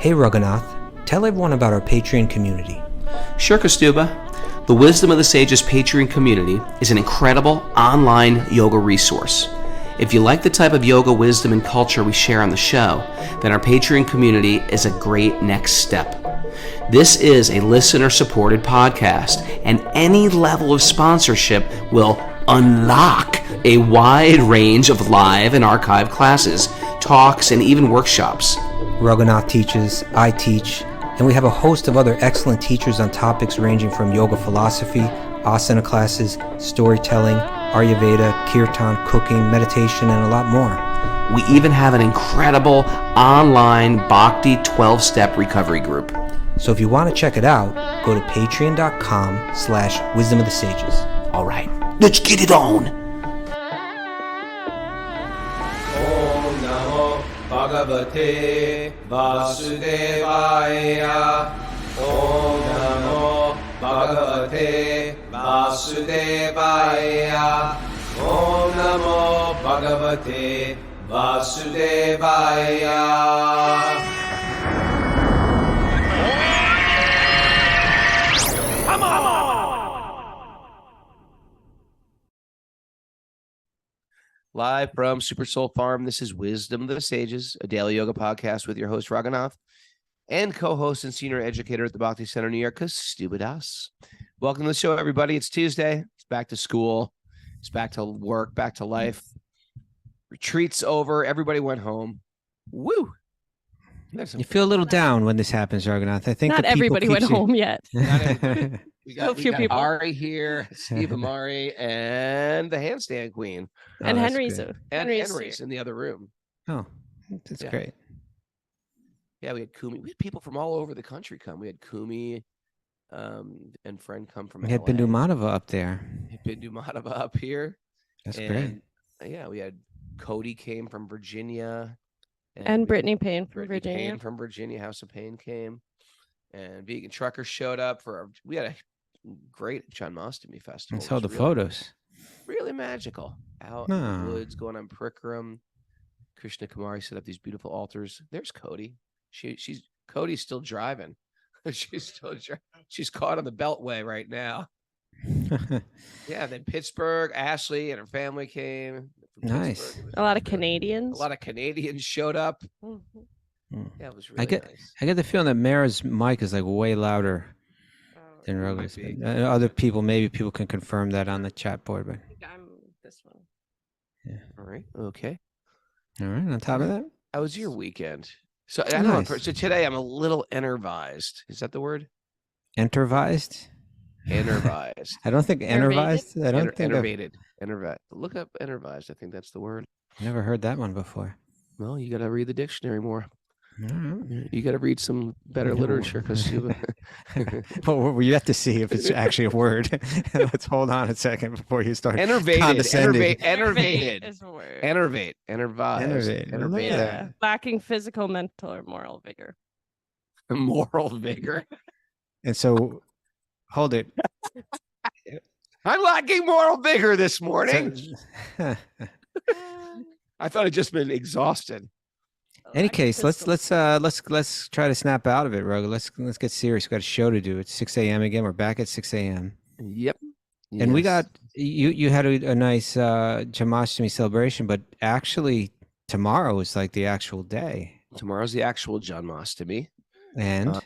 Hey Raghunath, tell everyone about our Patreon community. Sure, Kastuba. The Wisdom of the Sages Patreon community is an incredible online yoga resource. If you like the type of yoga wisdom and culture we share on the show, then our Patreon community is a great next step. This is a listener-supported podcast, and any level of sponsorship will unlock a wide range of live and archived classes, talks, and even workshops. Raghunath teaches, I teach, and we have a host of other excellent teachers on topics ranging from yoga philosophy, asana classes, storytelling, Ayurveda, kirtan, cooking, meditation, and a lot more. We even have an incredible online Bhakti 12-step recovery group. So if you want to check it out, go to patreon.com/wisdom of the sages. All right, let's get it on. Om Namo Bhagavate Vasudevaya. Om Namo Bhagavate Vasudevaya. Om Namo Bhagavate Vasudevaya. Live from Super Soul Farm, this is Wisdom of the Sages, a daily yoga podcast with your host, Raghunath, and co-host and senior educator at the Bhakti Center, New York, Kastuba Das. Welcome to the show, everybody. It's Tuesday. It's back to school. It's back to work, back to life. Retreat's over. Everybody went home. Woo! You feel a little down when this happens, Raghunath. I think not everybody went home yet. We got people. Ari here, Steve Amari, and the handstand queen. And Henry's Henry's in the other room. Oh, that's great. Yeah, we had Kumi. We had people from all over the country come. We had Kumi and friend come from We had Bindu Madhava up there. Bindu Madhava up here. That's great. Yeah, we had Cody came from Virginia. And Brittany Payne from Brittany Virginia. Payne from Virginia. House of Pain came. And Vegan Trucker showed up we had a great Janmashtami festival. I saw the photos. Really magical. Out in the woods, going on Prikram. Krsna Murari set up these beautiful altars. There's Cody. Cody's still driving. She's caught on the Beltway right now. Yeah, then Pittsburgh, Ashley and her family came. Nice. A lot of Canadians. A lot of Canadians showed up. Mm-hmm. Yeah, it was really nice. I get the feeling that Mara's mic is like way louder than Roga's. Other people, maybe people can confirm that on the chat board. But I think I'm this one. Yeah. All right. Okay. All right. On top of that, how was your weekend? So I don't know. So today I'm a little enervized. Is that the word? Entervised? Enervized. I don't think enervized. I don't think enervated. Enervized. Look up enervized. I think that's the word. Never heard that one before. Well, you got to read the dictionary more. Right. You got to read some better literature because well, we have to see if it's actually a word. Let's hold on a second before you start. Enervated is a word. Enervate. Yeah. Lacking physical, mental, or moral vigor. Moral vigor. And so, hold it. I'm lacking moral vigor this morning. I thought I'd just been exhausted. Any case, let's try to snap out of it, Roga. Let's get serious. We've got a show to do. It's 6 a.m. again. We're back at 6 a.m. Yep. And we got you had a nice Janmashtami celebration, but actually tomorrow is like the actual day. Tomorrow's the actual Janmashtami. And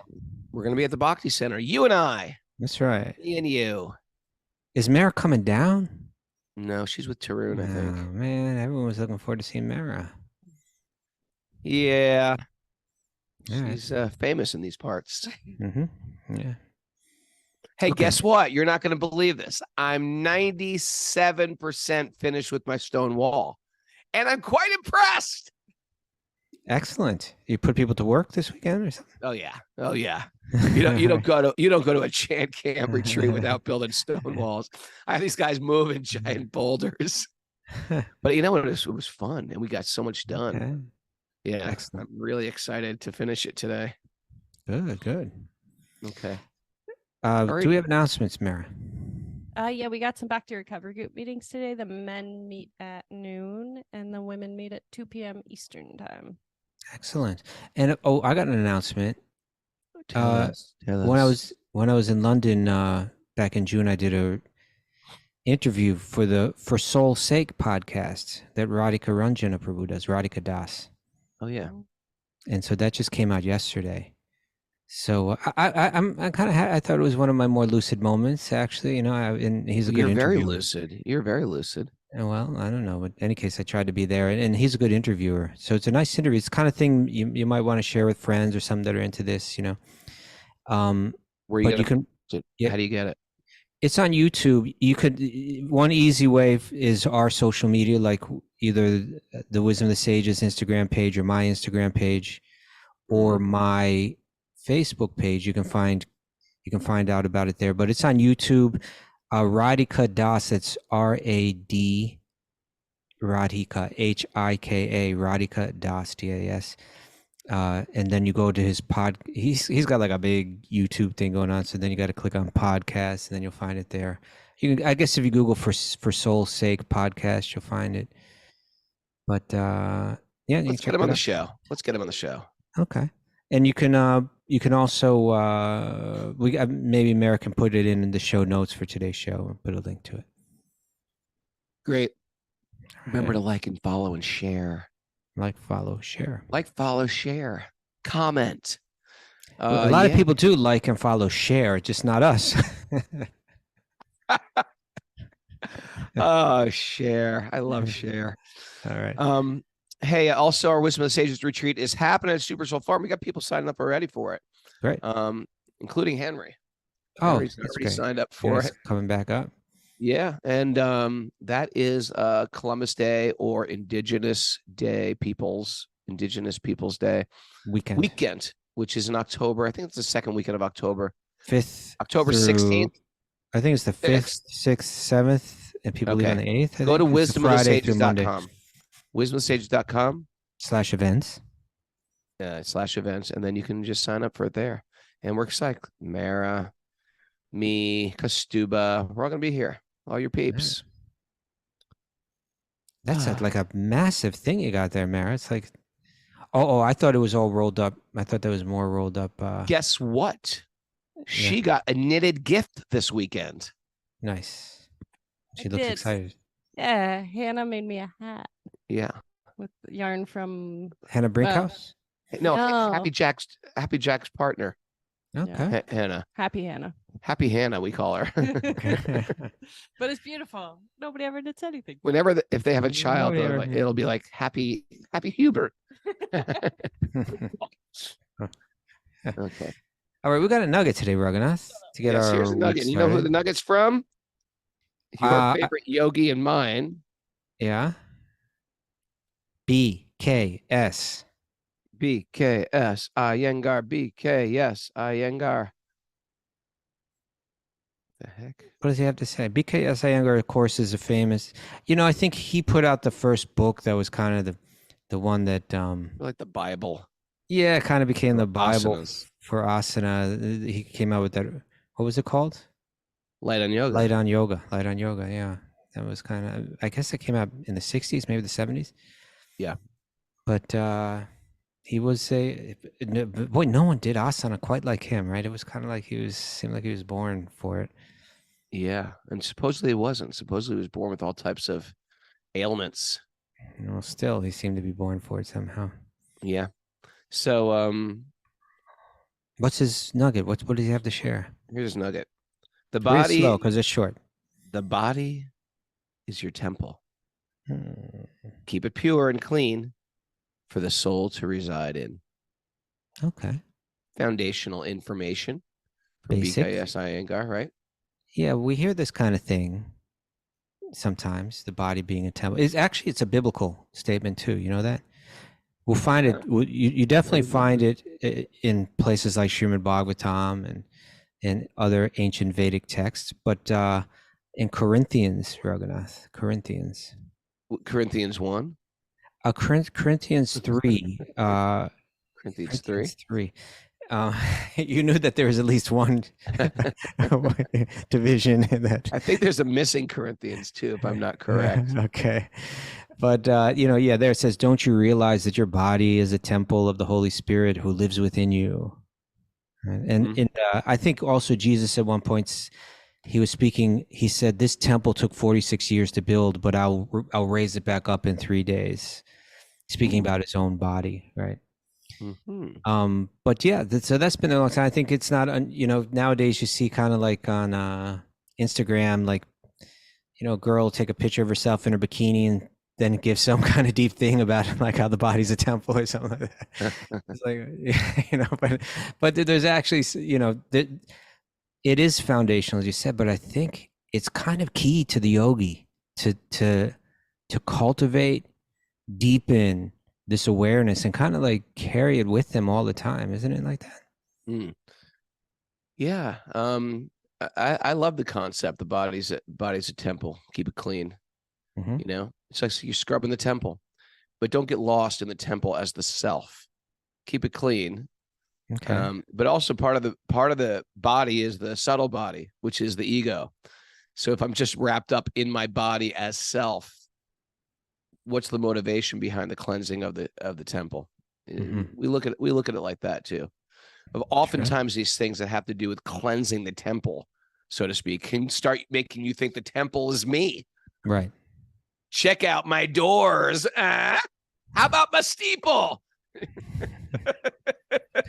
we're gonna be at the Bhakti Center. You and I. That's right. Me and you. Is Mara coming down? No, she's with Tarun, I think. Oh man, everyone was looking forward to seeing Mara. Yeah. She's famous in these parts. Mm-hmm. Yeah. Hey, guess what? You're not going to believe this. I'm 97% finished with my stone wall, and I'm quite impressed. Excellent. You put people to work this weekend or something? Oh yeah. You don't go to a chant camp retreat without building stone walls. I have these guys moving giant boulders. But you know what? It was fun, and we got so much done. Okay. Yeah, excellent. I'm really excited to finish it today. Good. Okay. Do we have announcements, Mara? Yeah, we got some back to recovery group meetings today. The men meet at noon and the women meet at 2 p.m. Eastern time. Excellent. And I got an announcement. Tell Uh, us. Tell when I us. was in London back in June, I did a interview for Soul's Sake podcast that Radhika Ranjana Prabhu does, Radhika Das, Oh yeah. and so that just came out yesterday. So I'm kind of I thought it was one of my more lucid moments, actually. And he's a good You're very interviewer. lucid. You're very lucid. Well, I don't know, but in any case, I tried to be there, and he's a good interviewer. So it's a nice interview. It's the kind of thing you might want to share with friends or some that are into this. Where But you can, yeah, How do you get it? it's on YouTube. You could one easy way is our social media, like either the Wisdom of the Sages Instagram page or my Instagram page, or my Facebook page. You can find out about it there. But it's on YouTube. Radhika Das. It's RAD Radhika HIKA Radhika Das DAS. And then you go to his pod. He's got like a big YouTube thing going on. So then you got to click on podcast, and then you'll find it there. I guess if you Google for Soul's Sake podcast, you'll find it. But yeah, Let's get him on the show. Let's get him on the show. Okay, and you can also maybe Mara can put it in the show notes for today's show and put a link to it. Great. Remember to like and follow and share. Like, follow, share. Like, follow, share, comment. A lot of people do like and follow, share, just not us. Oh, share. I love share. All right. Hey, also our Wisdom of the Sages retreat is happening at Super Soul Farm. We got people signing up already for it. Great. Including Henry. Oh, Henry's already signed up for it. Coming back up. Yeah, and that is Columbus Day or Indigenous Peoples Day weekend, which is in October. I think it's the second weekend of October. 5th, October 16th. I think it's the 5th, 6th, 7th, and people leave on the 8th. Go to wisdomofthesages.com. Wisdomofthesages.com /events. /events, and then you can just sign up for it there. And we're excited. Mara, me, Kastuba, we're all gonna be here. All your peeps. That's like a massive thing you got there, Mara. It's like, I thought it was all rolled up. I thought that was more rolled up. Guess what? She got a knitted gift this weekend. Nice. She looks excited. Yeah, Hannah made me a hat. Yeah. With yarn from Hannah Brinkhouse? No, Happy Jack's partner. Okay. Hannah. Happy Hannah. Happy Hannah, we call her. But it's beautiful. Nobody ever did anything. Whenever if they have a child, it'll be like Happy Hubert. Okay. All right, we got a nugget today, Raghunath, to get our. Here's a nugget. You know who the nugget's from? Your favorite yogi and mine. Yeah. BKS. BKS Iyengar. BKS Iyengar. The heck? What does he have to say? BKS Iyengar, of course, is a famous. I think he put out the first book that was kind of the one that like the Bible. Yeah, kind of became the Bible asanas. For asana. He came out with that. What was it called? Light on Yoga. Light on Yoga. Yeah, that was kind of. I guess it came out in the 60s, maybe the 70s. Yeah, but he was boy. No one did asana quite like him, right? It was kind of like seemed like he was born for it. Yeah, and supposedly it wasn't. Supposedly he was born with all types of ailments. Still he seemed to be born for it somehow. Yeah. So what's his nugget? What does he have to share? Here's his nugget. The body, slow because it's short. The body is your temple. Keep it pure and clean for the soul to reside in. Okay. Foundational information from BKS Iyengar, right? Yeah, we hear this kind of thing sometimes, the body being a temple. It's a biblical statement too, you know that? We'll find it, you definitely find it in places like Srimad-Bhagavatam and other ancient Vedic texts, but in Corinthians, Raghunath, Corinthians 1? Corinthians 3. Corinthians 3. You knew that there was at least one division in that. I think there's a missing Corinthians too, if I'm not correct. Okay. But there it says, "Don't you realize that your body is a temple of the Holy Spirit who lives within you?" Right? And I think also Jesus at one point, he was speaking. He said, "This temple took 46 years to build, but I'll raise it back up in 3 days." Speaking about his own body, right? But yeah, so that's been a long time. I think it's not, nowadays you see kind of like on Instagram, like, a girl take a picture of herself in her bikini and then give some kind of deep thing about like how the body's a temple or something like that. It's like, but there's actually, it is foundational, as you said, but I think it's kind of key to the yogi to cultivate, deepen this awareness and kind of like carry it with them all the time. Isn't it like that? Yeah. I love the concept. The body's a temple. Keep it clean. It's like you're scrubbing the temple, but don't get lost in the temple as the self. Keep it clean. Okay. But also part of the body is the subtle body, which is the ego. So if I'm just wrapped up in my body as self, what's the motivation behind the cleansing of the temple? We look at it like that too. But oftentimes these things that have to do with cleansing the temple, so to speak, can start making you think the temple is me. Right. Check out my doors. How about my steeple?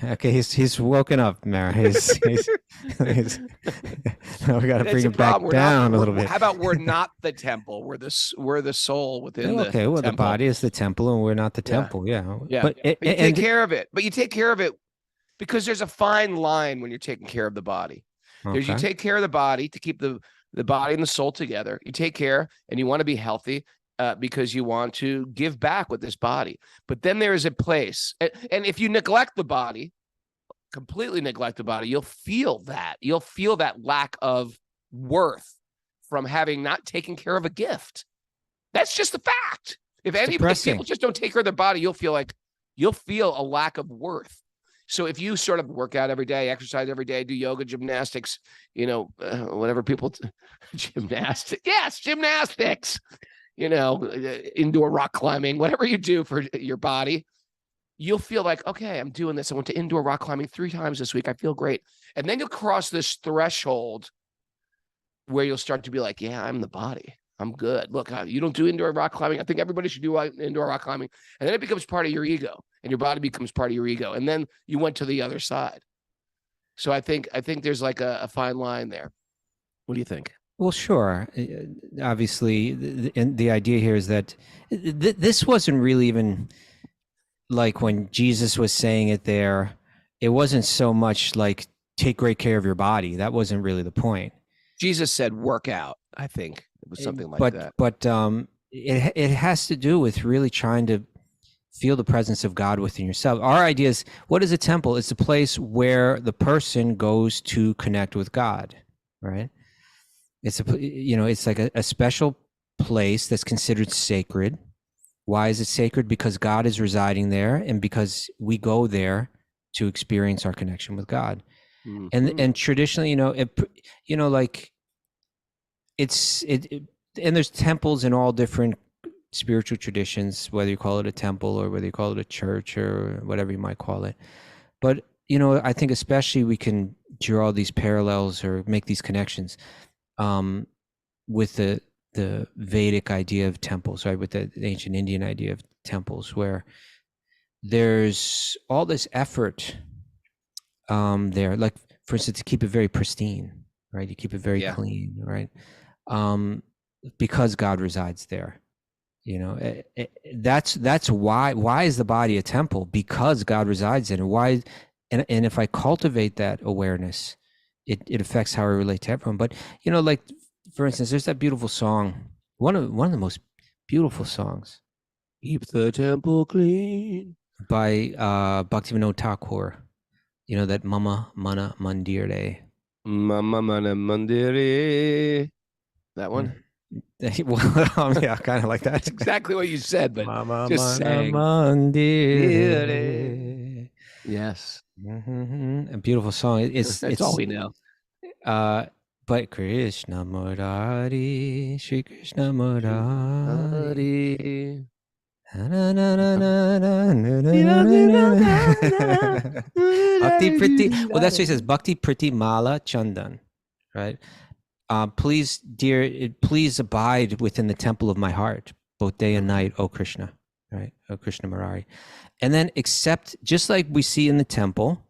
Okay, he's woken up, Mara. He's now we got to bring him back down a little bit. How about we're not the temple? We're the soul within the okay, well, temple. the body is the temple, and we're not the temple. Yeah. But you take care of it. But you take care of it because there's a fine line when you're taking care of the body. There's you take care of the body to keep the body and the soul together. You take care, and you want to be healthy. Because you want to give back with this body. But then there is a place. And if you neglect the body, completely neglect the body, you'll feel that. You'll feel that lack of worth from having not taken care of a gift. That's just the fact. If people just don't take care of their body, you'll feel a lack of worth. So if you sort of work out every day, exercise every day, do yoga, gymnastics, whatever people, gymnastics. Yes, gymnastics. Indoor rock climbing, whatever you do for your body, you'll feel like, okay, I'm doing this. I went to indoor rock climbing 3 times this week. I feel great. And then you'll cross this threshold where you'll start to be like, yeah, I'm the body. I'm good. Look, you don't do indoor rock climbing. I think everybody should do indoor rock climbing. And then it becomes part of your ego, and your body becomes part of your ego. And then you went to the other side. So I think there's like a fine line there. What do you think? Well, sure. Obviously, the idea here is that this wasn't really even like when Jesus was saying it there. It wasn't so much like take great care of your body. That wasn't really the point. Jesus said work out. I think it was something like that. But it has to do with really trying to feel the presence of God within yourself. Our idea is, what is a temple? It's a place where the person goes to connect with God, right? It's it's like a special place that's considered sacred. Why is it sacred? Because God is residing there, and because we go there to experience our connection with God. Mm-hmm. And traditionally, and there's temples in all different spiritual traditions, whether you call it a temple or whether you call it a church or whatever you might call it. But I think especially we can draw these parallels or make these connections with the Vedic idea of temples, right? With the ancient Indian idea of temples, where there's all this effort there, like for instance, to keep it very pristine, right? You keep it very clean, right? Because God resides there. That's why is the body a temple? Because God resides in it. Why? And if I cultivate that awareness, it affects how I relate to everyone. But like for instance, there's that beautiful song, one of the most beautiful songs, "Keep the Temple Clean," by Bhaktivinode Thakura. That Mama Mana Mandire. Mama Mana Mandire. That one. Well, yeah, kind of like that. That's exactly what you said, but Mama just Mana saying. Mandire. Yes. Mm-hmm. A beautiful song. It's all we know. But Krsna Murari, Shri Krsna Murari. Bhakti Priti. Well, that's what he says. Bhakti Priti Mala Chandan, right? Please, dear, please abide within the temple of my heart, both day and night, O Krishna, right? O Krsna Murari. And then accept, just like we see in the temple,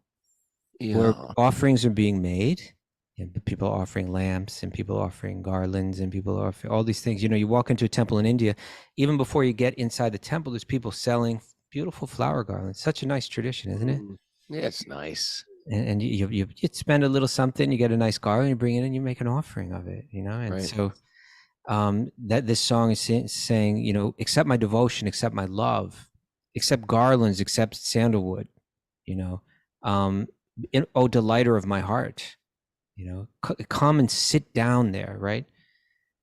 where offerings are being made, and people are offering lamps, and people are offering garlands, and people are offering all these things. You know, you walk into a temple in India, even before you get inside the temple, there's people selling beautiful flower garlands. Such a nice tradition, isn't it? Yeah, it's nice. And you spend a little something, you get a nice garland, you bring it in, you make an offering of it, you know. And Right. so that this song is saying, you know, accept my devotion, accept my love, accept garlands, accept sandalwood, you know. Oh, delighter of my heart, you know, come and sit down there, right?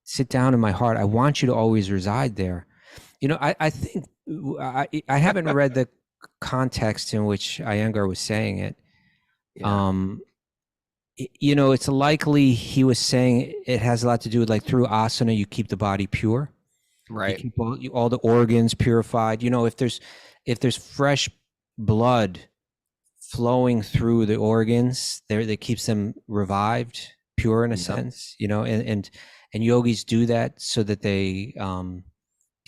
Sit down in my heart. I want you to always reside there. You know, I think I haven't read the context in which Iyengar was saying it. Yeah. You know, it's likely he was saying it has a lot to do with, like, through asana, you keep the body pure, Right. you keep all the organs purified. You know, if there's fresh blood flowing through the organs, that keeps them revived, pure in a sense. You know, and yogis do that so that they can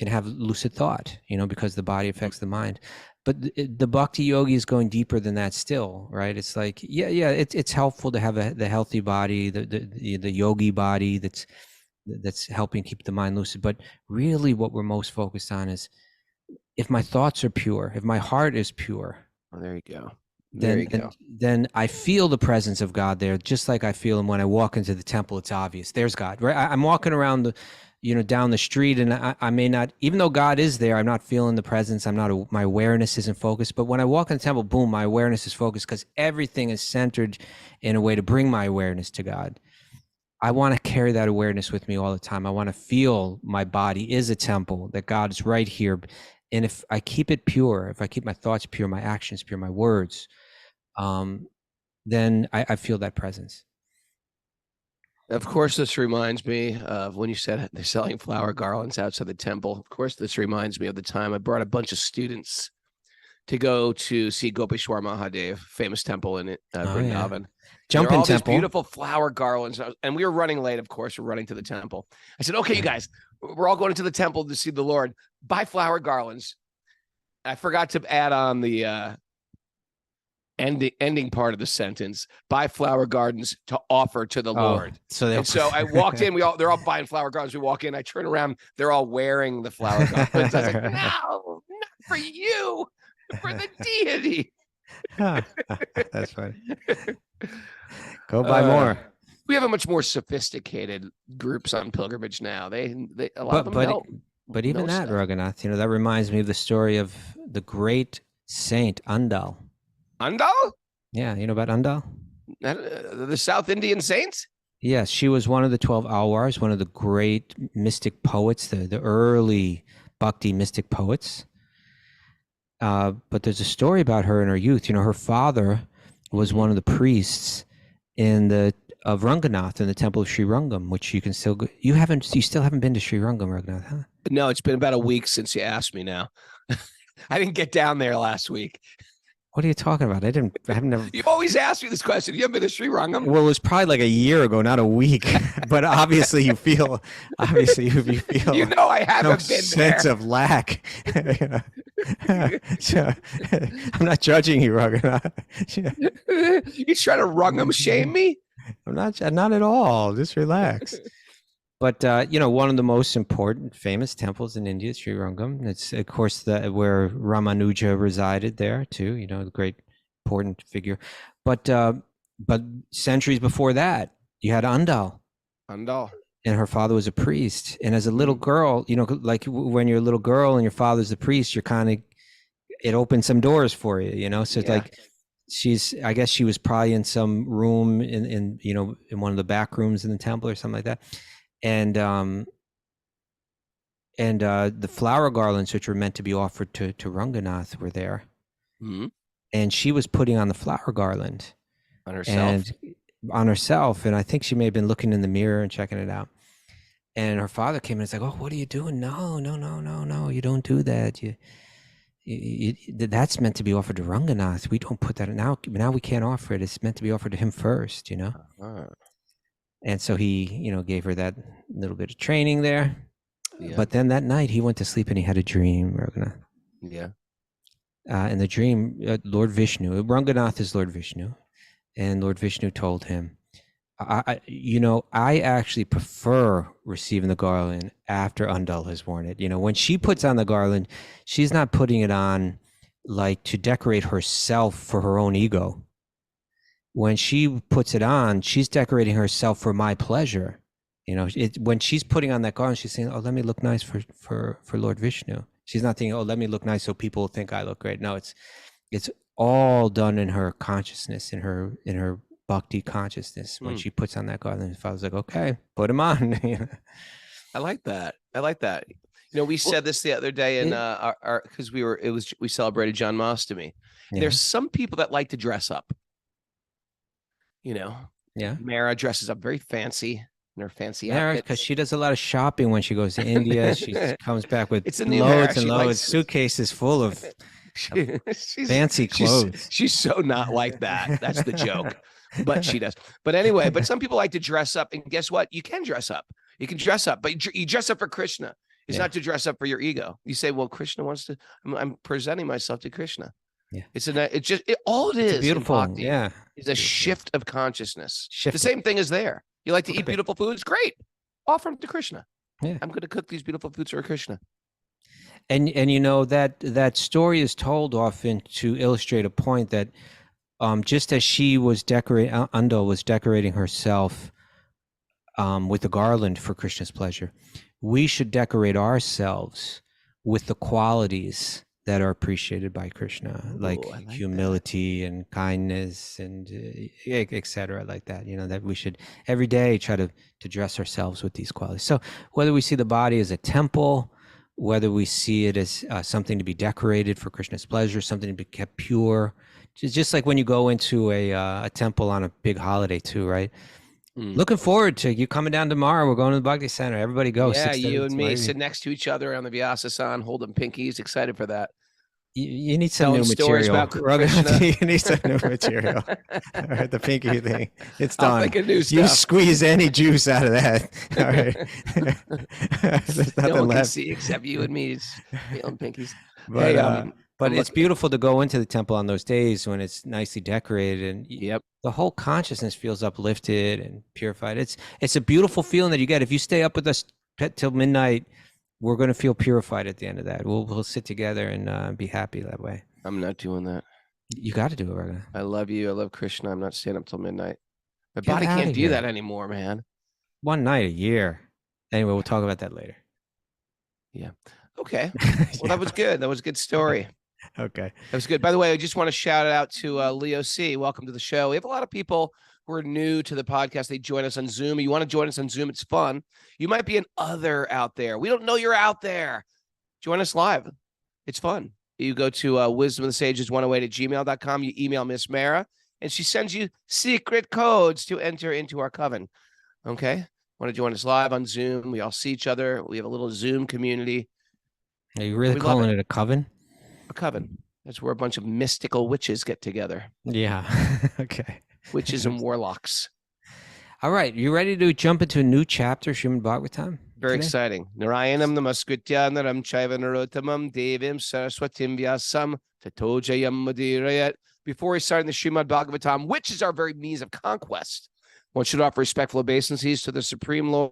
have lucid thought. You know, because the body affects the mind. But the bhakti yogi is going deeper than that still, right? It's like, it's helpful to have the healthy body, the yogi body that's helping keep the mind lucid. But really what we're most focused on is, if my thoughts are pure, if my heart is pure, Oh, there you go. Then I feel the presence of God there, just like I feel him when I walk into the temple. It's obvious. There's God, right? I'm walking around down the street, and I may not, even though God is there, I'm not feeling the presence. My awareness isn't focused. But when I walk in the temple, boom, my awareness is focused, because everything is centered in a way to bring my awareness to God. I want to carry that awareness with me all the time. I want to feel my body is a temple, that God is right here. And if I keep it pure, if I keep my thoughts pure, my actions pure, my words, then I feel that presence. Of course, this reminds me of when you said they're selling flower garlands outside the temple. Of course, this reminds me of the time I brought a bunch of students to go to see Gopeshwar Mahadev, famous temple in Vrindavan. Yeah. Jumping all temple. These beautiful flower garlands. And we were running late, of course. We're running to the temple. I said, okay, you guys, we're all going to the temple to see the Lord. Buy flower garlands. I forgot to add on the ending part of the sentence: buy flower gardens to offer to the Lord. So I walked in, they're all buying flower gardens. We walk in, I turn around, they're all wearing the flower gardens. I was like, no, not for you, for the deity. That's funny. Go buy more. We have a much more sophisticated groups on pilgrimage now. They a lot of them but even that, Raghunath, that reminds me of the story of the great saint Andal. Andal? Yeah, you know about Andal? The South Indian saints? Yes, she was one of the 12 Alwars, one of the great mystic poets, the early Bhakti mystic poets. But there's a story about her in her youth. Her father was one of the priests of Ranganath in the temple of Sri Rangam, which you can still go. You still haven't been to Sri Rangam, Raghunath, huh? No, it's been about a week since you asked me now. I didn't get down there last week. What are you talking about? I've never. You always ask me this question. You haven't been to Sri Rangam? Well, it was probably like a year ago, not a week. But obviously, you feel. Obviously, you feel. I haven't been sense there. of lack. So, I'm not judging you, Raghunath. You trying to Rangam shame me? I'm not at all. Just relax. But one of the most important, famous temples in India is Sri Rangam. It's, of course, where Ramanuja resided there too. The great important figure. But centuries before that, you had Andal. Andal. And her father was a priest. And as a little girl, like when you're a little girl and your father's a priest, it opens some doors for you. So it's like I guess she was probably in some room in one of the back rooms in the temple or something like that. And the flower garlands, which were meant to be offered to Ranganath, were there. Mm-hmm. And she was putting on the flower garland on herself. on herself, and I think she may have been looking in the mirror and checking it out. And her father came in and said, "Oh, what are you doing? No, no, no, no, no! You don't do that. That's meant to be offered to Ranganath. We don't put that in now. Now we can't offer it. It's meant to be offered to him first, you know." And so he, gave her that little bit of training there. Yeah. But then that night he went to sleep and he had a dream. Yeah. In the dream, Lord Vishnu, Ranganath is Lord Vishnu, and Lord Vishnu told him, I actually prefer receiving the garland after Undal has worn it. When she puts on the garland, she's not putting it on like to decorate herself for her own ego. When she puts it on, she's decorating herself for my pleasure. When she's putting on that garland, she's saying, "Oh, let me look nice for Lord Vishnu." She's not thinking, "Oh, let me look nice so people think I look great." No, it's all done in her consciousness, in her Bhakti consciousness. When she puts on that garland, the father's like, "Okay, put him on." I like that. We said this the other day in our because we celebrated Janmashtami. Yeah. There's some people that like to dress up. Yeah. Mara dresses up very fancy in her fancy outfits. Because she does a lot of shopping when she goes to India. She comes back with loads and loads, suitcases full of fancy clothes. She's so not like that. That's the joke. But she does. But anyway, some people like to dress up, and guess what? You can dress up. You can dress up, but you dress up for Krishna. It's not to dress up for your ego. You say, "Well, Krishna wants to. I'm presenting myself to Krishna." Yeah, it's beautiful. Bhakti, is a shift of consciousness. The same thing is there. You like to eat beautiful foods? Great. Offer them to Krishna. Yeah. I'm going to cook these beautiful foods for Krishna. And that story is told often to illustrate a point that just as she was Undal was decorating herself with the garland for Krishna's pleasure, we should decorate ourselves with the qualities that are appreciated by Krishna, like humility and kindness and etc. like that. That we should every day try to dress ourselves with these qualities. So whether we see the body as a temple, whether we see it as something to be decorated for Krishna's pleasure, something to be kept pure, just like when you go into a temple on a big holiday too, right? Looking forward to you coming down tomorrow. We're going to the Bhakti Center. Everybody go. Yeah, you and me sit next to each other on the Vyasasan, holding pinkies. Excited for that. You need some new material. You need some new material. All right, the pinky thing. It's done. I'll think of new stuff. You squeeze any juice out of that. All right. There's nothing no one left. Can see except you and me feeling pinkies. But, but it's beautiful to go into the temple on those days when it's nicely decorated, and the whole consciousness feels uplifted and purified. It's a beautiful feeling that you get if you stay up with us till midnight. We're going to feel purified at the end of that. We'll sit together and be happy that way. I'm not doing that. You got to do it, Raghunath. I love you. I love Krishna. I'm not staying up till midnight. My body can't do that anymore, man. One night a year. Anyway, we'll talk about that later. Yeah. Okay. Well, that was good. That was a good story. Okay. That was good. By the way, I just want to shout out to Leo C. Welcome to the show. We have a lot of people who are new to the podcast. They join us on Zoom. You want to join us on Zoom? It's fun. You might be an other out there. We don't know you're out there. Join us live. It's fun. You go to wisdomofthesages108@gmail.com. You email Miss Mara, and she sends you secret codes to enter into our coven. Okay? Want to join us live on Zoom? We all see each other. We have a little Zoom community. Are you really calling it a coven? A coven. That's where a bunch of mystical witches get together. Yeah. Okay. Witches and warlocks. All right. You ready to jump into a new chapter, Srimad-Bhagavatam? Very exciting. Narayanam namaskritya naram chaiva narottamam devim saraswatim vyasam tato jayam mudirayat. Before we start in the Srimad-Bhagavatam, which is our very means of conquest, one should offer respectful obeisances to the Supreme Lord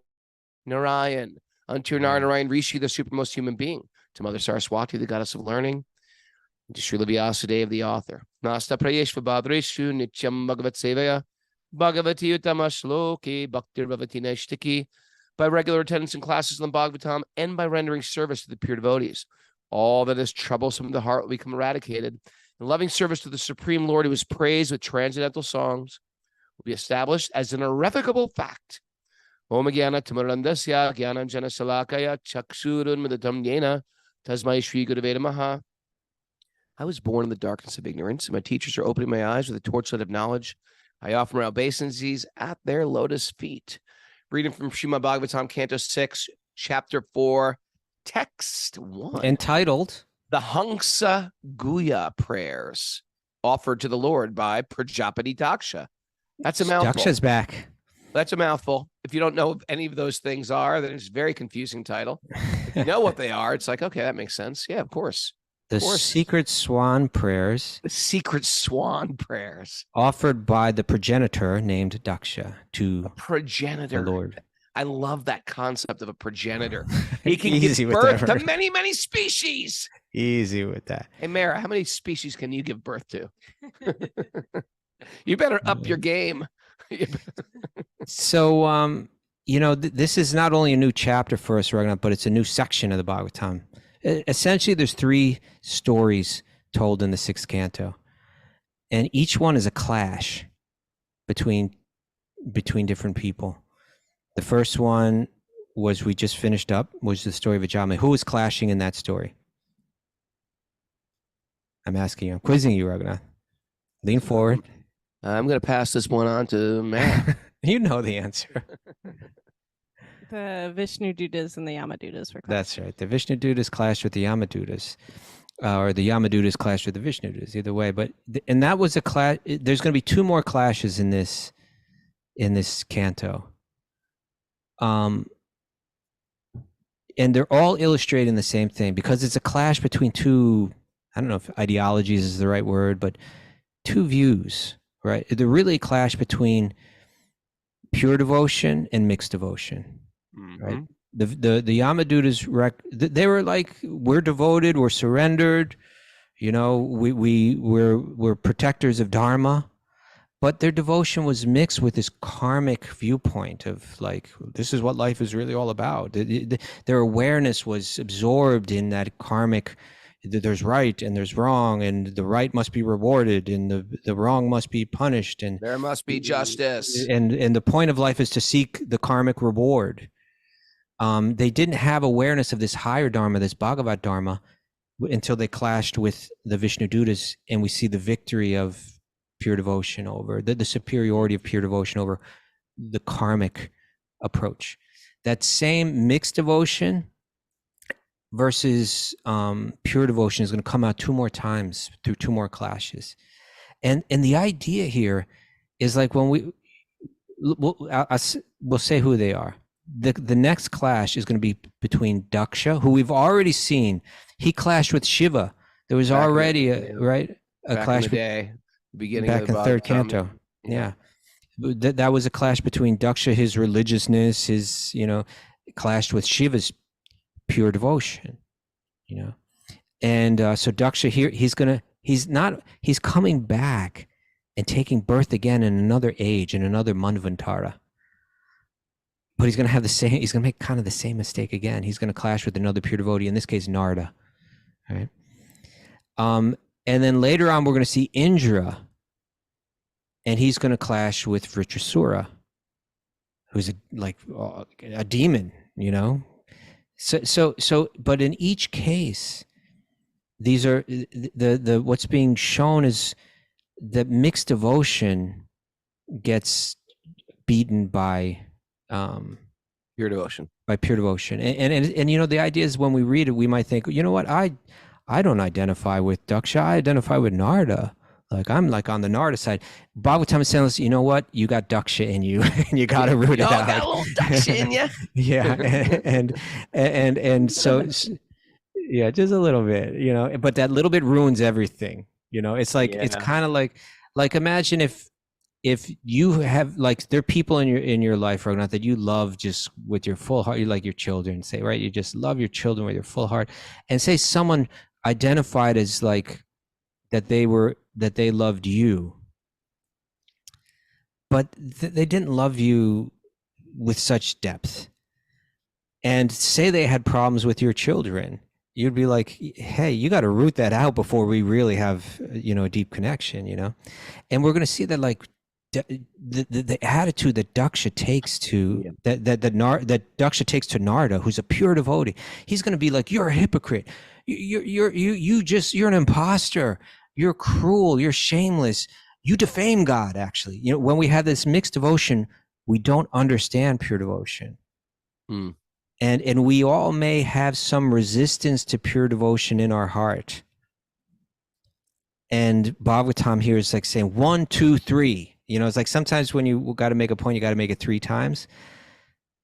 Narayan, unto Narayan Rishi, the supermost human being, to Mother Saraswati, the goddess of learning, to Srila Vyasadeva, the author. Nasta prayeshva badreshu nityam bhagavat sevaya bhagavati utama shloki bhaktir bhavati naishtiki. By regular attendance in classes in the Bhagavatam and by rendering service to the pure devotees, all that is troublesome in the heart will become eradicated. And loving service to the Supreme Lord, who is praised with transcendental songs, will be established as an irrevocable fact. Om Gyana Tamarandasya Gyanam Jana Salakaya Chaksurun Midatam Yena Tasmai Shri Gurave Namaha. I was born in the darkness of ignorance, and my teachers are opening my eyes with a torchlight of knowledge. I offer my obeisances at their lotus feet. Reading from Srimad-Bhagavatam, Canto 6, Chapter 4, Text 1. Entitled The Hangsa Guya Prayers offered to the Lord by Prajapati Daksha. That's a mouthful. Daksha's back. That's a mouthful. If you don't know what any of those things are, then it's a very confusing title. If you know what they are, it's like, okay, that makes sense. Yeah, of course. The secret swan prayers. The secret swan prayers. Offered by the progenitor named Daksha to progenitor. the Lord. I love that concept of a progenitor. He can Easy give with birth that, to many, many species. Easy with that. Hey, Mara, how many species can you give birth to? You better up your game. So, this is not only a new chapter for us, Raghunath, but it's a new section of the Bhagavatam. Essentially, there's 3 stories told in the 6th canto, and each one is a clash between different people. The first one we just finished up, was the story of Ajamila. Who was clashing in that story? I'm asking you. I'm quizzing you, Raghunath. Lean forward. I'm going to pass this one on to Mara. You know the answer. The Vishnu Dutas and the Yamadutas were clashing. That's right. The Vishnu Dutas clashed with the Yamadutas, or the Yamadutas clashed with the Vishnu Dutas. Either way, and that was a clash. There's going to be 2 more clashes in this canto, and they're all illustrating the same thing because it's a clash between 2. I don't know if ideologies is the right word, but 2 views. Right? They're really a clash between pure devotion and mixed devotion. Mm-hmm. Right? The Yamadutas, they were like, we're devoted, we're surrendered, we're protectors of Dharma, but their devotion was mixed with this karmic viewpoint of like, this is what life is really all about. Their awareness was absorbed in that karmic. There's right and there's wrong, and the right must be rewarded and the wrong must be punished, and there must be justice. And the point of life is to seek the karmic reward. They didn't have awareness of this higher Dharma, this Bhagavat Dharma, until they clashed with the Vishnu Dutas, and we see the victory of pure devotion over the superiority of pure devotion over the karmic approach. That same mixed devotion versus pure devotion is going to come out 2 more times through 2 more clashes, and the idea here is like when we'll say who they are. The next clash is going to be between Daksha, who we've already seen. He clashed with Shiva. There was already a clash beginning back of in the 3rd canto. Yeah, that was a clash between Daksha, his religiousness, his clashed with Shiva's pure devotion, and so Daksha here, he's coming back and taking birth again in another age, in another Manvantara, but he's going to make kind of the same mistake again. He's going to clash with another pure devotee, in this case Narada, right? And then later on we're going to see Indra, and he's going to clash with Vritrasura, who's a demon, So, but in each case, these are the what's being shown is that mixed devotion gets beaten by pure devotion. By pure devotion, and the idea is when we read it, we might think, what, I don't identify with Daksha, I identify with Narada. Like I'm like on the Narada side. Bhagavatam is saying, you know what? You got Daksha in you, and you got to root it out. Got a little Daksha in you. Yeah, and so yeah, just a little bit, but that little bit ruins everything. It's like it's kind of like imagine if you have there are people in your life, Raghunath, that you love just with your full heart. You like your children, say, right? You just love your children with your full heart, and say someone identified as like that they loved you, but they didn't love you with such depth, and say they had problems with your children, you'd be like, hey, you got to root that out before we really have a deep connection, and we're going to see that the attitude that Daksha takes to that Daksha takes to Narada, who's a pure devotee. He's going to be like, you're a hypocrite, you're an imposter, you're cruel, you're shameless, you defame God, actually. You know, when we have this mixed devotion, we don't understand pure devotion. Mm. And we all may have some resistance to pure devotion in our heart. And Bhagavatam here is like saying 1, 2, 3. You know, it's like sometimes when you got to make a point, you got to make it 3 times.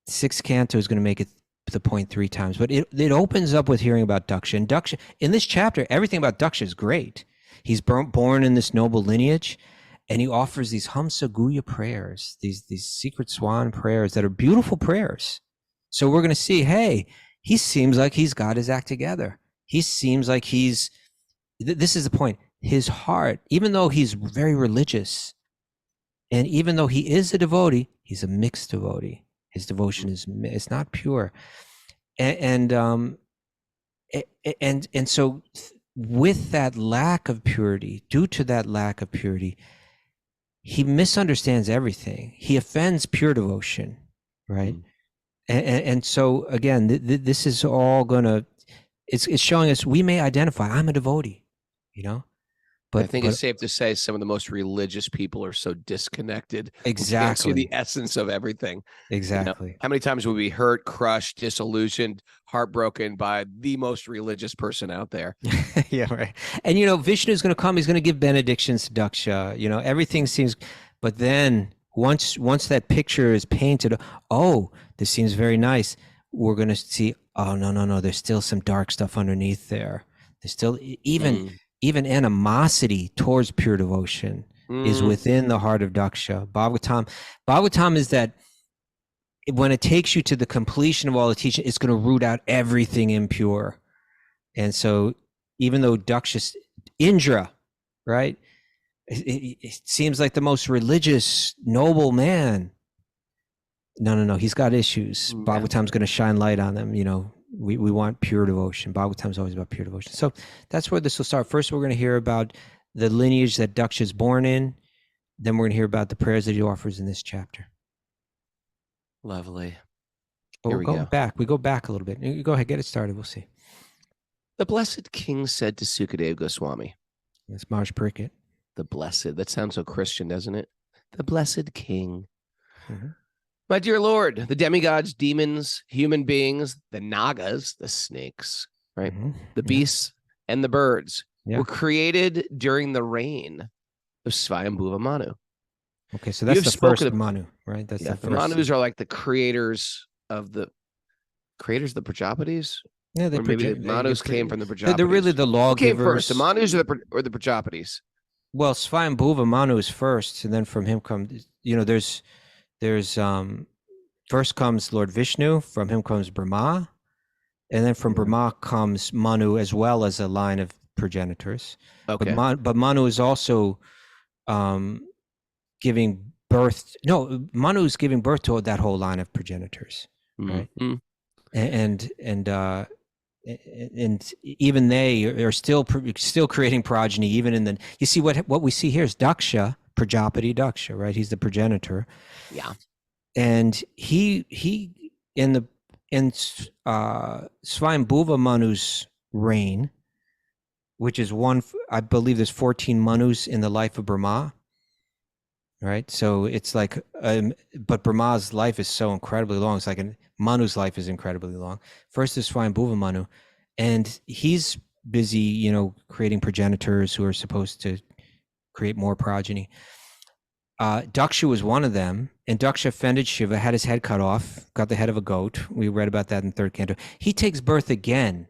6th canto is going to make it the point 3 times. But it opens up with hearing about Daksha. And Daksha, in this chapter, everything about Daksha is great. He's born in this noble lineage, and he offers these Hamsa Guhya prayers, these secret swan prayers that are beautiful prayers. So we're going to see, hey, he seems like he's got his act together. He seems like this is the point. His heart, even though he's very religious, and even though he is a devotee, he's a mixed devotee. His devotion is not pure. And so with that lack of purity, due to that lack of purity, he misunderstands everything. He offends pure devotion, right? And so again, this is all gonna, it's showing us we may identify, I'm a devotee, you know? But I think it's safe to say some of the most religious people are so disconnected. Exactly. Can't see the essence of everything. Exactly. You know, how many times will we be hurt, crushed, disillusioned, heartbroken by the most religious person out there? Yeah, right. And you know, Vishnu is going to come. He's going to give benedictions to Daksha. You know, everything seems. But then once that picture is painted, oh, this seems very nice. We're going to see. Oh no. There's still some dark stuff underneath there. There's still even animosity towards pure devotion is within the heart of Daksha. Bhagavatam is that when it takes you to the completion of all the teaching, it's going to root out everything impure. And so even though Daksha, Indra, right? It seems like the most religious, noble man. No. He's got issues. Yeah. Bhagavatam's going to shine light on them, you know. We want pure devotion. Bhagavatam is always about pure devotion. So that's where this will start. First, we're going to hear about the lineage that Daksha is born in. Then we're going to hear about the prayers that he offers in this chapter. Lovely. Well, we go back. We go back a little bit. You go ahead, get it started. We'll see. The blessed king said to Sukadeva Goswami. That's Marsh Prickett. The blessed. That sounds so Christian, doesn't it? The blessed king. Mm-hmm. My dear Lord, the demigods, demons, human beings, the nagas, the snakes, right? Mm-hmm. The beasts and the birds were created during the reign of Swayambhuva Manu. Okay, so that's the first Manu, right? That's the first. The Manus are like the creators of the Prajapatis. Yeah, maybe the Manus came from the Prajapatis. They're really the lawgivers. Who came first, the Manus or the Prajapatis? Well, Swayambhuva Manu is first, and then from him comes, you know, there's first comes Lord Vishnu, from him comes Brahma, and then from Brahma comes Manu, as well as a line of progenitors. Okay. But Manu is also giving birth. No, Manu is giving birth to that whole line of progenitors, right? Mm-hmm. And even they are still creating progeny. Even in you see what we see here is Daksha, Prajapati Daksha, right? He's the progenitor. Yeah. And he in Swayambhuva Manu's reign, which is I believe there's 14 Manus in the life of Brahma, right? So it's like, but Brahma's life is so incredibly long. It's like Manu's life is incredibly long. First is Swayambhuva Manu, and he's busy, you know, creating progenitors who are supposed to create more progeny. Daksha was one of them, and Daksha offended Shiva, had his head cut off, got the head of a goat. We read about that in 3rd canto. He takes birth again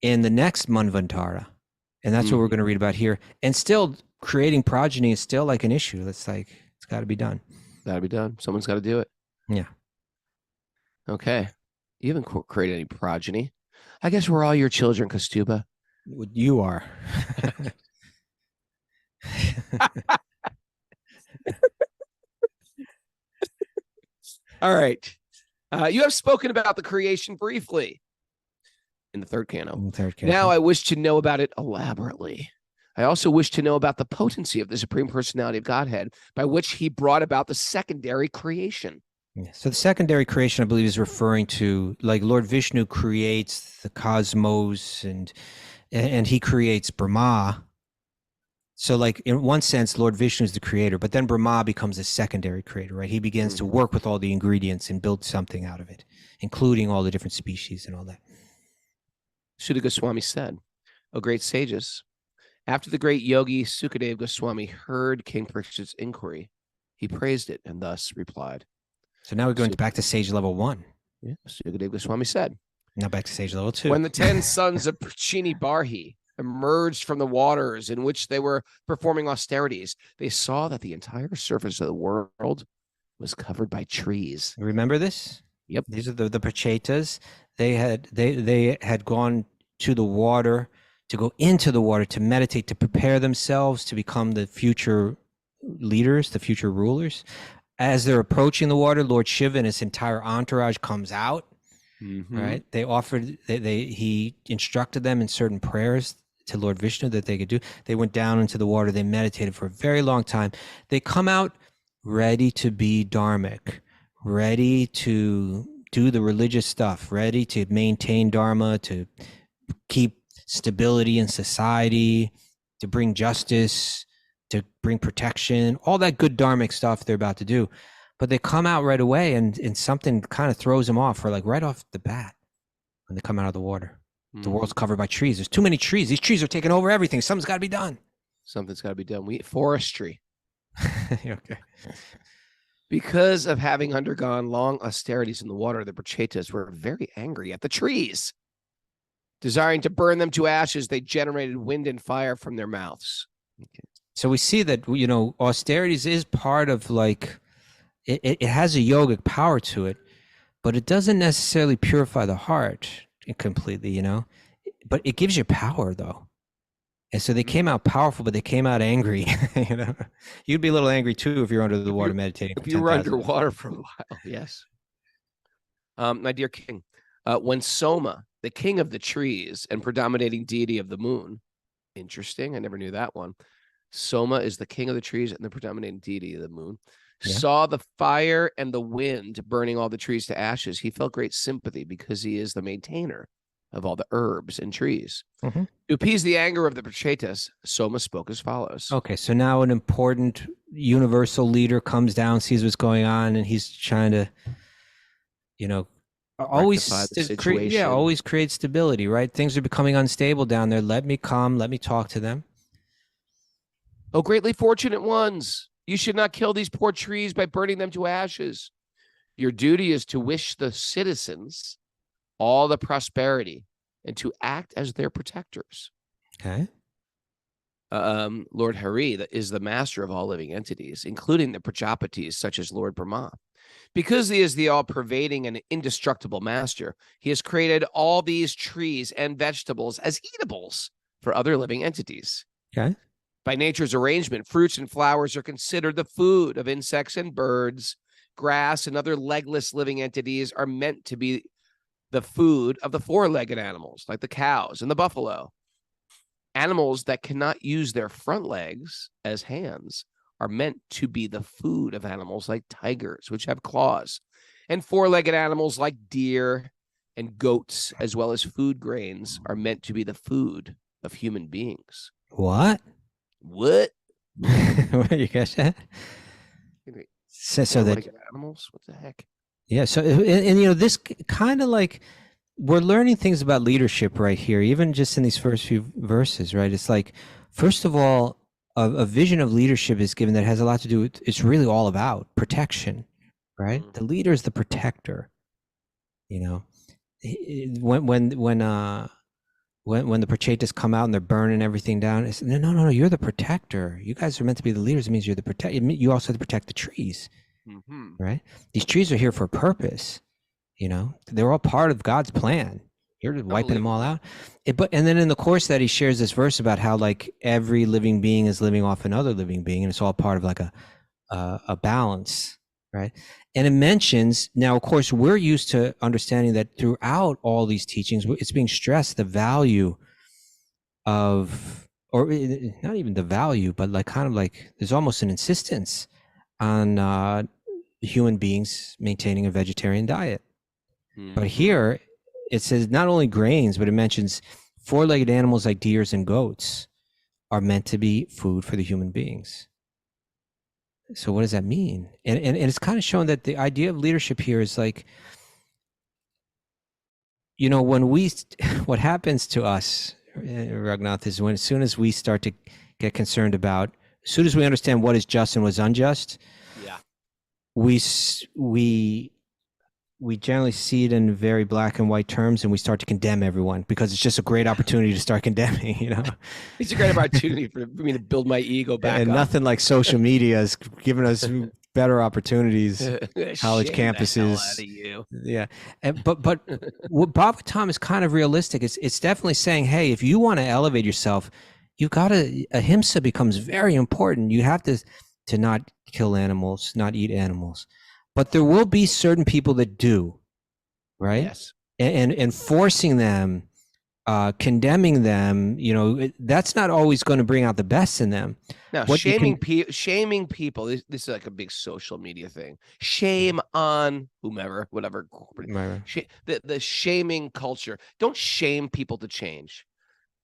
in the next Manvantara, and that's what we're going to read about here. And still creating progeny is still like an issue. It's like, it's got to be done. Got to be done. Someone's got to do it. Yeah. Okay. You haven't created any progeny. I guess we're all your children, Kastuba. You are. All right. You have spoken about the creation briefly in the 3rd canto. Now I wish to know about it elaborately. I also wish to know about the potency of the Supreme Personality of Godhead by which he brought about the secondary creation. Yeah. So the secondary creation, I believe, is referring to, like, Lord Vishnu creates the cosmos and he creates Brahma. So like in one sense, Lord Vishnu is the creator, but then Brahma becomes a secondary creator, right? He begins to work with all the ingredients and build something out of it, including all the different species and all that. Shuddha Goswami said, O great sages, after the great yogi Sukadeva Goswami heard King Parikshit's inquiry, he praised it and thus replied. So now we're going back to sage level 1. Yeah, Sukadeva Goswami said. Now back to sage level 2. When the 10 sons of Prachini Barhi emerged from the waters in which they were performing austerities, they saw that the entire surface of the world was covered by trees. Remember this? Yep. These are the prachetas. They had gone to the water, to go into the water, to meditate, to prepare themselves to become the future leaders, the future rulers. As they're approaching the water, Lord Shiva and his entire entourage comes out. Right? They offered. He instructed them in certain prayers to Lord Vishnu that they could do. They went down into the water. They meditated for a very long time. They come out ready to be dharmic, ready to do the religious stuff, ready to maintain dharma, to keep stability in society, to bring justice, to bring protection, all that good dharmic stuff they're about to do. But they come out right away and something kind of throws them off, or like right off the bat when they come out of the water. The world's covered by trees. There's too many trees. These trees are taking over everything. Something's got to be done. Something's got to be done. Forestry. Okay. Because of having undergone long austerities in the water, the prachetas were very angry at the trees. Desiring to burn them to ashes, they generated wind and fire from their mouths. Okay. So we see that, austerities is part of it has a yogic power to it, but it doesn't necessarily purify the heart completely, but it gives you power though. And so they came out powerful, but they came out angry. You'd be a little angry too if you're under the water meditating. If you were underwater for a while, yes. My dear king, when Soma, the king of the trees and predominating deity of the moon, interesting, I never knew that one. Soma is the king of the trees and the predominating deity of the moon. Yeah. Saw the fire and the wind burning all the trees to ashes. He felt great sympathy because he is the maintainer of all the herbs and trees. To appease the anger of the prachetas, Soma spoke as follows. Okay, so now an important universal leader comes down, sees what's going on, and he's trying to, always create stability, right? Things are becoming unstable down there. Let me come. Let me talk to them. Oh, greatly fortunate ones. You should not kill these poor trees by burning them to ashes. Your duty is to wish the citizens all the prosperity and to act as their protectors. Okay. Lord Hari is the master of all living entities, including the Prajapatis, such as Lord Brahma. Because he is the all-pervading and indestructible master, he has created all these trees and vegetables as eatables for other living entities. Okay. By nature's arrangement, fruits and flowers are considered the food of insects and birds. Grass and other legless living entities are meant to be the food of the four-legged animals, like the cows and the buffalo. Animals that cannot use their front legs as hands are meant to be the food of animals like tigers, which have claws, and four-legged animals like deer and goats, as well as food grains, are meant to be the food of human beings. What? What? What you guys said? So that animals? What the heck? Yeah. So and this kind of we're learning things about leadership right here, even just in these first few verses, right? It's like, first of all, a vision of leadership is given that has a lot to do with. It's really all about protection, right? The leader is the protector. When the prachetas come out and they're burning everything down, it's no, you're the protector. You guys are meant to be the leaders. It means you're the protector. You also have to protect the trees, right? These trees are here for a purpose. They're all part of God's plan. You're just wiping them all out. And then in the course that he shares this verse about how every living being is living off another living being, and it's all part of a balance, right? And it mentions, now, of course, we're used to understanding that throughout all these teachings, it's being stressed the value of, or not even the value, but there's almost an insistence on human beings maintaining a vegetarian diet. But here it says not only grains, but it mentions four-legged animals like deers and goats are meant to be food for the human beings. So what does that mean? And it's kind of shown that the idea of leadership here is like, you know, what happens to us, Raghunath, is as soon as we start to get concerned about, as soon as we understand what is just and what is unjust, we generally see it in very black and white terms, and we start to condemn everyone because it's just a great opportunity to start condemning, you know. It's a great opportunity for me to build my ego back and up. Nothing like social media has given us better opportunities. College campuses. Yeah. But what Bhagavatam is kind of realistic. It's definitely saying, hey, if you want to elevate yourself, you gotta, ahimsa becomes very important. You have to not kill animals, not eat animals. But there will be certain people that do, right? Yes. And forcing them, condemning them, you know, that's not always going to bring out the best in them. Now, shaming people, this is like a big social media thing. Shame on whomever, whatever. The shaming culture. Don't shame people to change.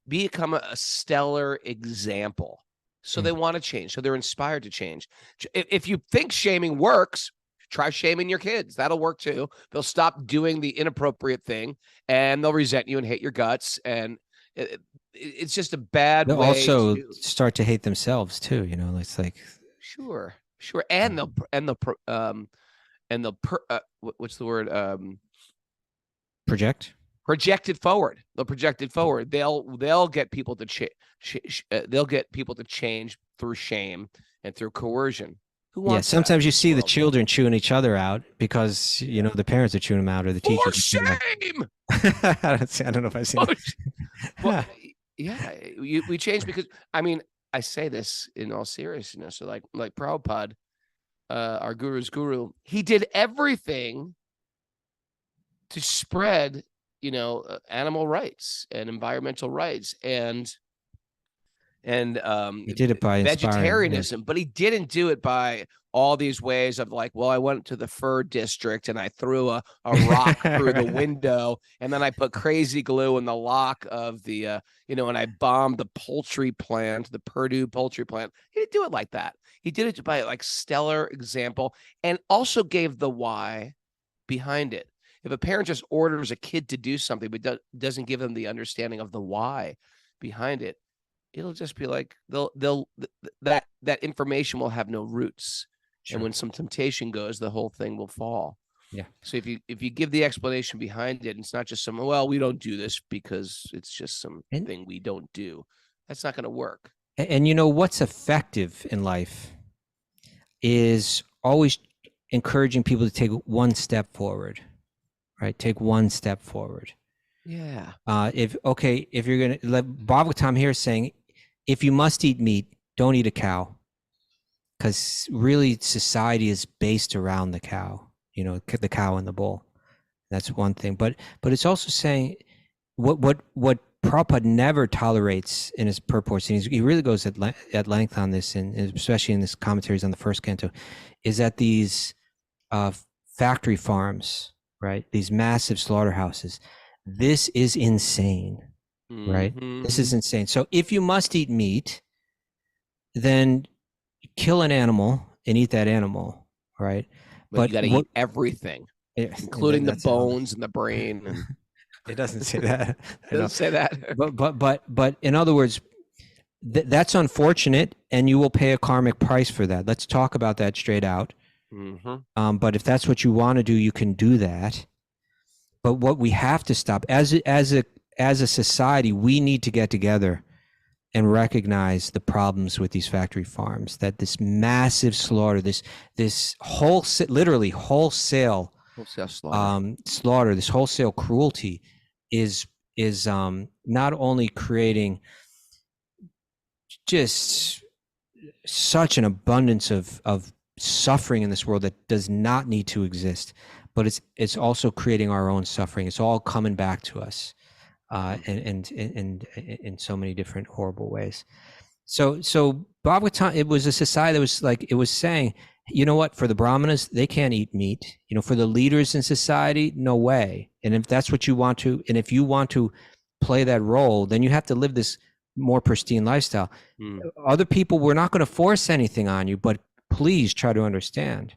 Become a stellar example. So they want to change. So they're inspired to change. If you think shaming works, try shaming your kids. That'll work too. They'll stop doing the inappropriate thing, and they'll resent you and hate your guts. And it's just a bad way. They'll also start to hate themselves too. You know, it's like sure, and what's the word? Project it forward. They'll project it forward. They'll get people to they'll get people to change through shame and through coercion. Sometimes you see the children chewing each other out because, you know, the parents are chewing them out or the teachers. For shame! I don't know if I've seen it. Well, we change because, I mean, I say this in all seriousness. So like Prabhupada, our guru's guru, he did everything to spread, you know, animal rights and environmental rights and he did it by vegetarianism, but he didn't do it by all these ways of like, well, I went to the fur district and I threw a rock through the window, and then I put crazy glue in the lock of the, you know, and I bombed the poultry plant, the Purdue poultry plant. He didn't do it like that. He did it by like stellar example, and also gave the why behind it. If a parent just orders a kid to do something, but doesn't give them the understanding of the why behind it, it'll just be like that information will have no roots. Sure. And when some temptation goes, the whole thing will fall. Yeah. So if you give the explanation behind it, it's not just some, well, we don't do this because it's just something we don't do. That's not going to work. And you know what's effective in life is always encouraging people to take one step forward, right? Take one step forward. Yeah. If you're going to let Bhagavatam here is saying, if you must eat meat, don't eat a cow, because really society is based around the cow, you know, the cow and the bull. That's one thing. But it's also saying what Prabhupada never tolerates in his purports, and he really goes at length on this, and especially in his commentaries on the first canto, is that these factory farms, right, these massive slaughterhouses, this is insane. Right? This is insane. So if you must eat meat, then kill an animal and eat that animal, right? But you got to eat everything, including the bones and the brain. And... It doesn't say that. It doesn't say that. But in other words, that's unfortunate, and you will pay a karmic price for that. Let's talk about that straight out. But if that's what you want to do, you can do that. But what we have to stop as a society, we need to get together and recognize the problems with these factory farms, that this massive slaughter, this literally wholesale slaughter, this wholesale cruelty is not only creating just such an abundance of suffering in this world that does not need to exist, but it's also creating our own suffering. It's all coming back to us. And in so many different horrible ways. So Bhagavatam, it was a society that was like, it was saying, you know what, for the Brahmanas, they can't eat meat. You know, for the leaders in society, no way. And if that's what you want to, and if you want to play that role, then you have to live this more pristine lifestyle. Hmm. Other people, we're not going to force anything on you, but please try to understand.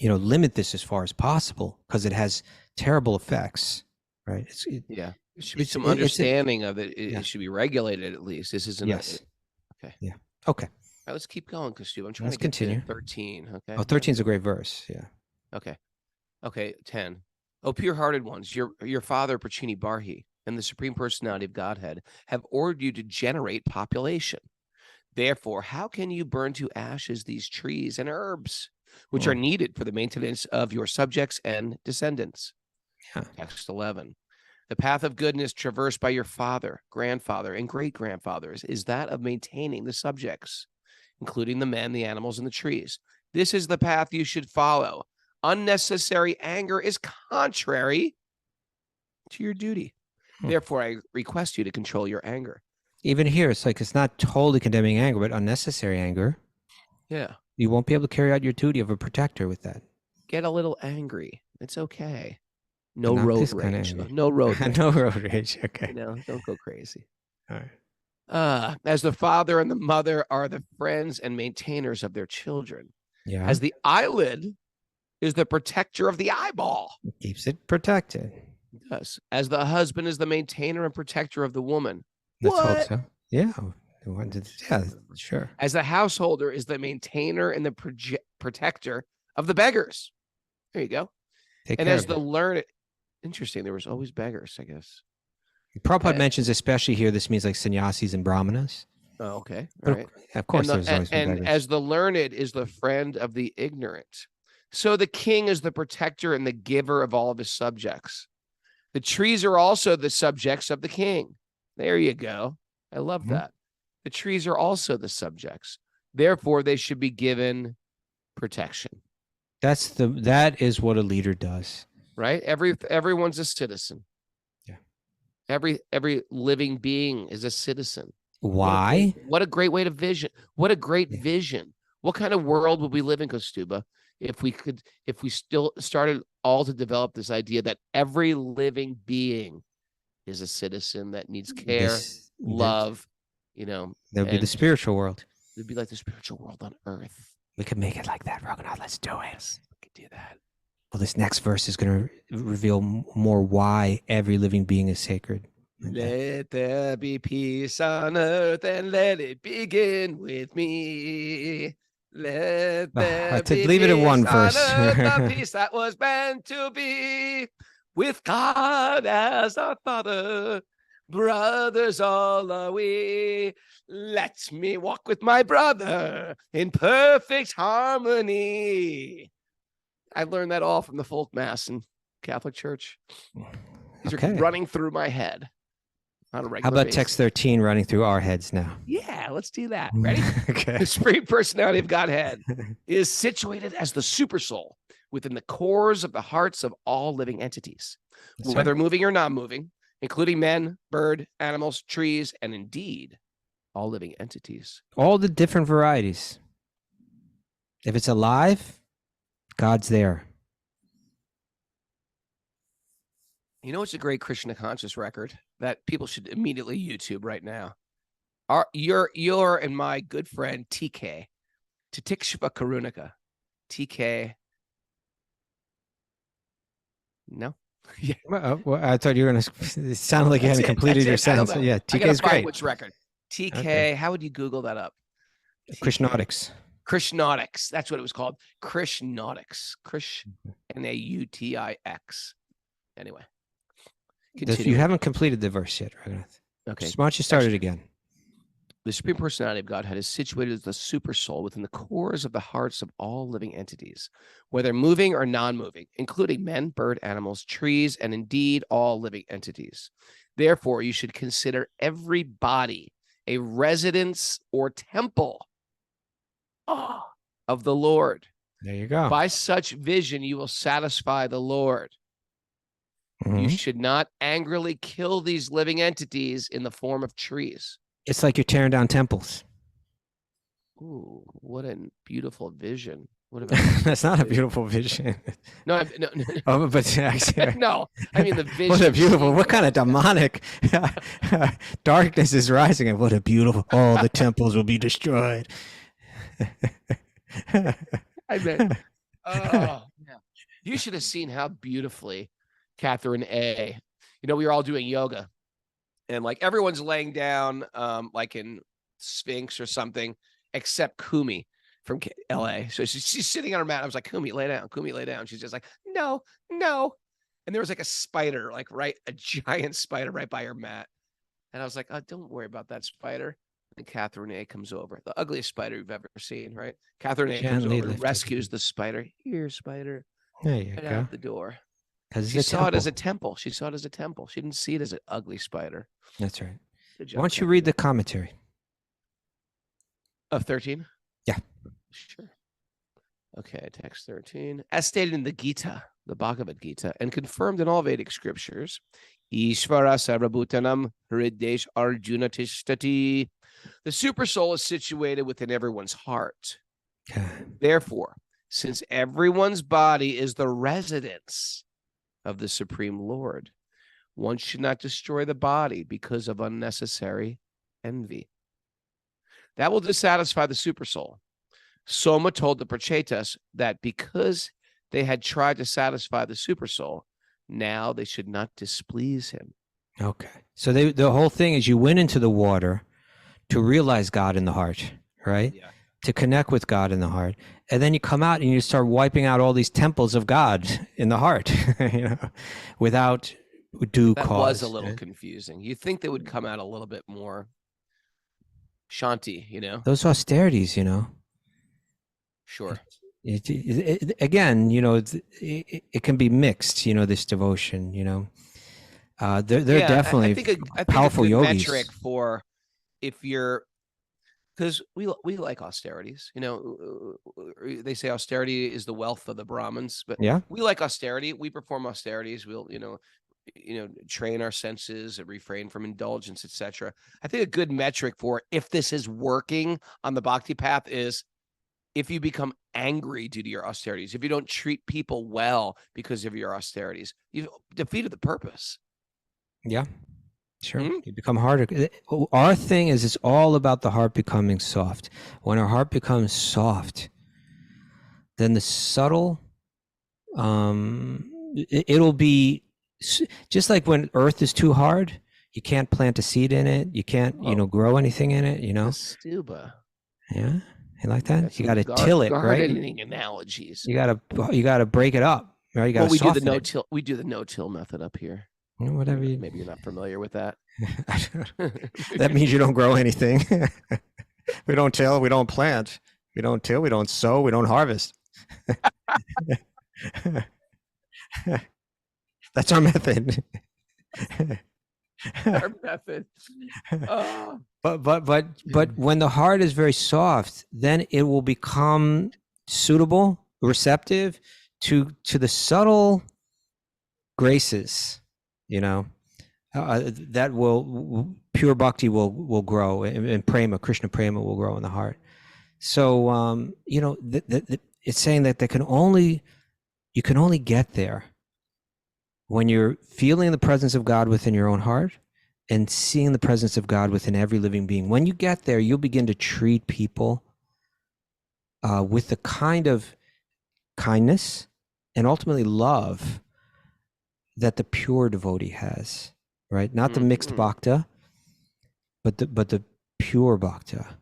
Limit this as far as possible because it has terrible effects, right? There should be some understanding of it. It should be regulated at least. This isn't. Yes. Okay. Yeah. Okay. All right, let's keep going, Stu. I'm trying Let's to get continue. to 13. Okay. Oh, 13 is a great verse. Yeah. Okay. 10. Oh, pure-hearted ones, your father, Prachini Barhi, and the Supreme Personality of Godhead have ordered you to generate population. Therefore, how can you burn to ashes these trees and herbs, which are needed for the maintenance of your subjects and descendants? Yeah. Text 11. The path of goodness traversed by your father, grandfather, and great-grandfathers is that of maintaining the subjects, including the men, the animals, and the trees. This is the path you should follow. Unnecessary anger is contrary to your duty. Therefore, I request you to control your anger. Even here, it's not totally condemning anger, but unnecessary anger. Yeah. You won't be able to carry out your duty of a protector with that. Get a little angry. It's okay. No road rage. No road rage. No road rage. Okay. Don't go crazy. All right. As the father and the mother are the friends and maintainers of their children. Yeah. As the eyelid is the protector of the eyeball. It keeps it protected. Yes. As the husband is the maintainer and protector of the woman. Let's hope so. Yeah. Yeah, sure. As the householder is the maintainer and the protector of the beggars. There you go. And as the learned, interesting, there was always beggars, I guess. Prabhupada mentions, especially here, this means like sannyasis and brahmanas. Oh, okay. But Right. Of course, there's always been beggars. And as the learned is the friend of the ignorant. So the king is the protector and the giver of all of his subjects. The trees are also the subjects of the king. There you go. I love that. The trees are also the subjects. Therefore, they should be given protection. That is what a leader does. Right? Everyone's a citizen. Yeah. Every living being is a citizen. Why? What a great way to vision. What a great vision. What kind of world would we live in, Kostuba, if we still started all to develop this idea that every living being is a citizen that needs care, love, That would be the spiritual world. It'd be like the spiritual world on earth. We could make it like that, Raghunath. Let's do it. Yes, we could do that. Well, this next verse is going to reveal more why every living being is sacred. Let there be peace on earth and let it begin with me. Let there be leave it at one verse. The peace that was meant to be with God as our Father. Brothers all are we. Let me walk with my brother in perfect harmony. I learned that all from the folk mass in Catholic Church. These are running through my head on a regular How about basis. text 13 running through our heads now? Yeah, let's do that. Ready? Okay. The Supreme Personality of Godhead is situated as the super soul within the cores of the hearts of all living entities, whether moving or non-moving, including men, bird, animals, trees, and indeed all living entities. All the different varieties. If it's alive, God's there. You know, it's a great Krishna conscious record that people should immediately YouTube right now. Your and my good friend TK, Titikshva Karunika. TK. No? Yeah. Well, I thought you were going to. It sounded like you hadn't completed your sentence. Yeah, TK is great. Which record? TK. Okay. How would you Google that up? Krishnautics. Krishnautics. That's what it was called. Krishnautics. Nautix. Anyway. You haven't completed the verse yet, Raghunath. Okay. Why don't you start it again? The Supreme Personality of Godhead is situated as the super soul within the cores of the hearts of all living entities, whether moving or non-moving, including men, bird, animals, trees, and indeed all living entities. Therefore, you should consider every body a residence or temple of the Lord. There you go. By such vision, you will satisfy the Lord. Mm-hmm. You should not angrily kill these living entities in the form of trees. It's like you're tearing down temples. Ooh, what a beautiful vision. What about That's not a beautiful vision. no, Oh, but actually, no. I mean the vision. what a beautiful, what kind of demonic darkness is rising, and what a beautiful, all the temples will be destroyed. I meant, oh, yeah. You should have seen how beautifully Catherine A. We were all doing yoga, and like everyone's laying down, like in Sphinx or something, except Kumi from LA. So she's sitting on her mat. I was like, Kumi, lay down. Kumi, lay down. She's just like, no. And there was like a spider, a giant spider right by her mat. And I was like, oh, don't worry about that spider. And Catherine A comes over, the ugliest spider you've ever seen, right? Catherine A comes over and rescues the spider. Here, spider. There you Get go. out the door. Because She saw it as a temple. She didn't see it as an ugly spider. That's right. Good job, Why don't you Catherine read A. the commentary? Of 13? Yeah. Sure. Okay, text 13. As stated in the Gita, the Bhagavad Gita, and confirmed in all Vedic scriptures, Ishvara Sarvabhutanam Hridesh Arjuna Tishtati. The super soul is situated within everyone's heart. Okay. Therefore, since everyone's body is the residence of the Supreme Lord, one should not destroy the body because of unnecessary envy. That will dissatisfy the super soul. Soma told the prachetas that because they had tried to satisfy the super soul, now they should not displease him. Okay. So the whole thing is you went into the water to realize God in the heart, right? Yeah. To connect with God in the heart. And then you come out and you start wiping out all these temples of God in the heart, without due That cause. was a little confusing. You think they would come out a little bit more shanti, Those austerities, Sure. Again, it can be mixed, this devotion, they're definitely I think powerful a good yogis. metric for if you're, because we like austerities, they say austerity is the wealth of the Brahmins, but Yeah. we like austerity. We perform austerities. We'll, train our senses and refrain from indulgence, etc. I think a good metric for if this is working on the bhakti path is if you become angry due to your austerities, if you don't treat people well because of your austerities, you've defeated the purpose. Yeah, sure. You become harder. Our thing is it's all about the heart becoming soft. When our heart becomes soft, then the subtle, it'll be just like when earth is too hard, you can't plant a seed in it. You can't, grow anything in it, Stuba. Yeah. You like that? That's You got to till it, right? Gardening analogies. You got to break it up, right? You got to we do the soften it. no-till. We do the no-till method up here. Whatever. Maybe you're not familiar with that. That means you don't grow anything. We don't till, we don't plant. We don't till, we don't sow, we don't harvest. That's our method. Our method. But when the heart is very soft, then it will become suitable, receptive to the subtle graces, that will pure bhakti will grow, and prema, Krishna prema will grow in the heart. So it's saying that you can only get there when you're feeling the presence of God within your own heart and seeing the presence of God within every living being. When you get there, you'll begin to treat people with the kind of kindness and ultimately love that the pure devotee has, right? Not the mixed bhakta, but the pure bhakta.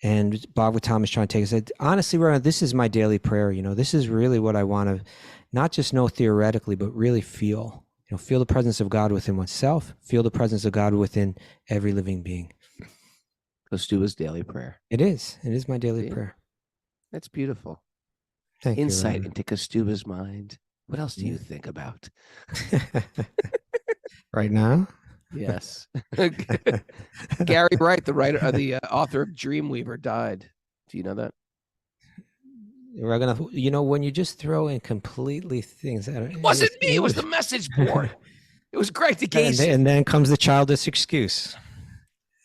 And Bhagavatam is trying to take us, honestly, Rana, this is my daily prayer. This is really what I want to not just know theoretically, but really feel. Feel the presence of God within oneself, feel the presence of God within every living being. Kastuba's daily prayer. It is my daily prayer. That's beautiful. Thank Insight you, into Kastuba's mind. What else do you think about? Right now? Yes. Gary Wright, the author of Dreamweaver, died. Do you know that? We're gonna, when you just throw in completely things. It wasn't me. It was the message board. It was Greg DeGacy. And then comes the childish excuse.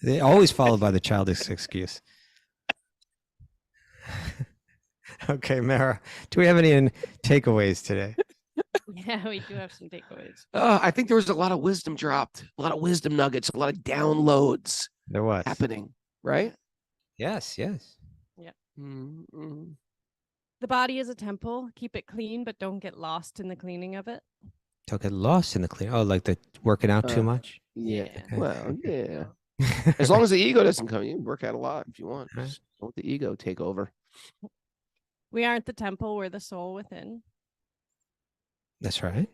They always followed by the childish excuse. Okay, Mara, do we have any takeaways today? Yeah, we do have some takeaways. I think there was a lot of wisdom dropped, a lot of wisdom nuggets, a lot of downloads There was. happening, right? Yes, yes. Mm-hmm. The body is a temple. Keep it clean, but don't get lost in the cleaning of it. Don't get lost in the clean. Oh, like the working out too much? Yeah. Okay. Well, yeah. As long as the ego doesn't come, you can work out a lot if you want. Right. Just don't let the ego take over. We aren't the temple. We're the soul within. That's right.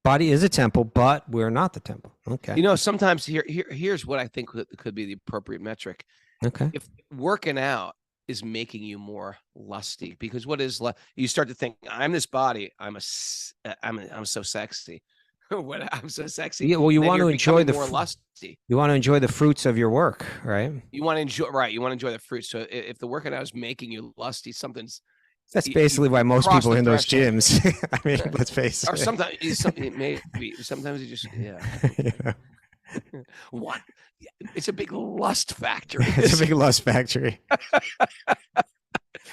Body is a temple, but we're not the temple. Okay. You know, sometimes here's what I think could be the appropriate metric. Okay. If working out is making you more lusty, because what is you start to think, I'm this body, I'm so sexy. What, I'm so sexy. Yeah, well, you Then want to you're enjoy becoming more lusty. You want to enjoy the fruits of your work, right? You want to enjoy the fruits. So if the working out is making you lusty, That's basically why most people in those threshold. gyms. I mean, let's face it. Or sometimes sometimes you just Yeah. what? It's a big lust factory. It's a big lust factory.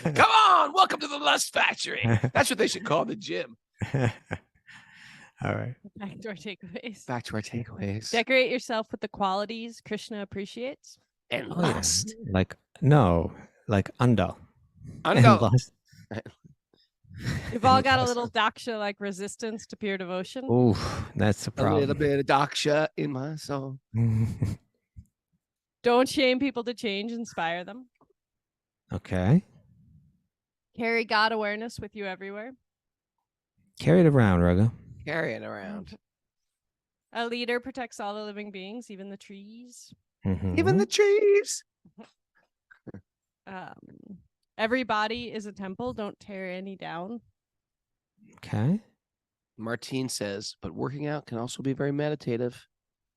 Come on, welcome to the lust factory. That's what they should call the gym. All right. Back to our takeaways. Back to our takeaways. Decorate yourself with the qualities Krishna appreciates. And Oh, yeah. lust. Like unda. And Undo. lust. We've all got a little daksha-like resistance to pure devotion. Ooh, that's the A little problem. bit of daksha in my soul. Don't shame people to change, inspire them. Okay. Carry God awareness with you everywhere. Carry it around, Raga. Carry it around. A leader protects all the living beings, even the trees. Mhm. Even the trees. Every body is a temple. Don't tear any down. Okay. Martine says, but working out can also be very meditative.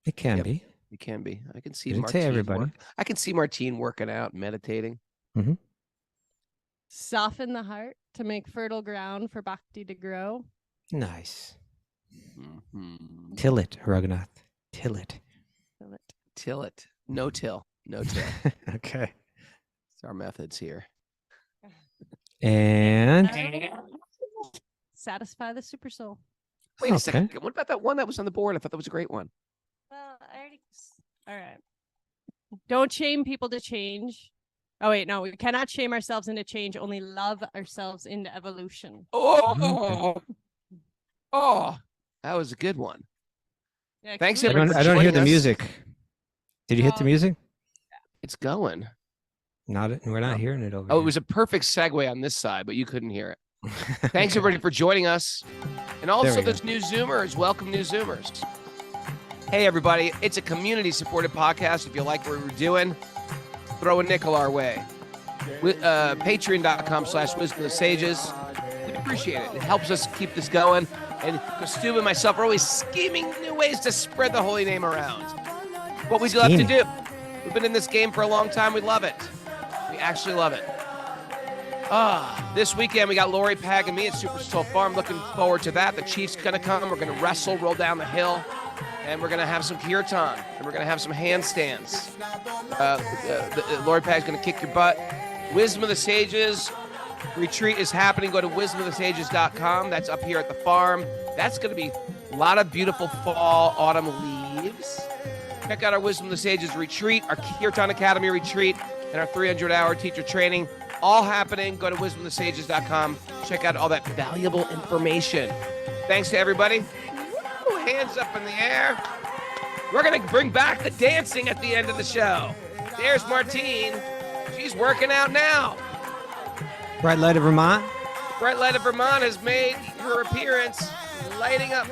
It can Yep. be. It can be. I can see Didn't say Martine everybody. I can see Martine working out, meditating. Soften the heart to make fertile ground for Bhakti to grow. Nice. Mhm. Till it, Raghunath. Till it. Feel it. Till it. No till. No till. Okay. It's our methods here. And Satisfy the super soul. Wait a Okay. second. What about that one that was on the board? I thought that was a great one. Well, all right. Don't shame people to change. Oh, wait, no, we cannot shame ourselves into change, only love ourselves into evolution. Oh, that was a good one. Yeah, Thanks, can we- everyone. I don't hear joining the us. music. Did you hit the music? It's going. We're not hearing it over Oh, here. it was a perfect segue on this side, but you couldn't hear it. Thanks, everybody, for joining us. And also, we go. there's new Zoomers. Welcome, new Zoomers. Hey, everybody. It's a community-supported podcast. If you like what we're doing, throw a nickel our way. Patreon.com/Wisdom of the Sages. We appreciate it. It helps us keep this going. And Kostuba and myself are always scheming new ways to spread the holy name around. What would you love to do? We've been in this game for a long time. We love it. We actually love it. This weekend we got Lori Pag and me at Super Soul Farm. Looking forward to that. The Chief's going to come. We're going to wrestle, roll down the hill. And we're going to have some kirtan. And we're going to have some handstands. Lori Pag's going to kick your butt. Wisdom of the Sages retreat is happening. Go to wisdomofthesages.com. That's up here at the farm. That's going to be a lot of beautiful fall, autumn leaves. Check out our Wisdom of the Sages retreat, our Kirtan Academy retreat, and our 300-hour teacher training. All happening. Go to wisdomofthesages.com. Check out all that valuable information. Thanks to everybody. Woo, hands up in the air. We're going to bring back the dancing at the end of the show. There's Martine. She's working out now. Bright Light of Vermont. Bright Light of Vermont has made her appearance, lighting up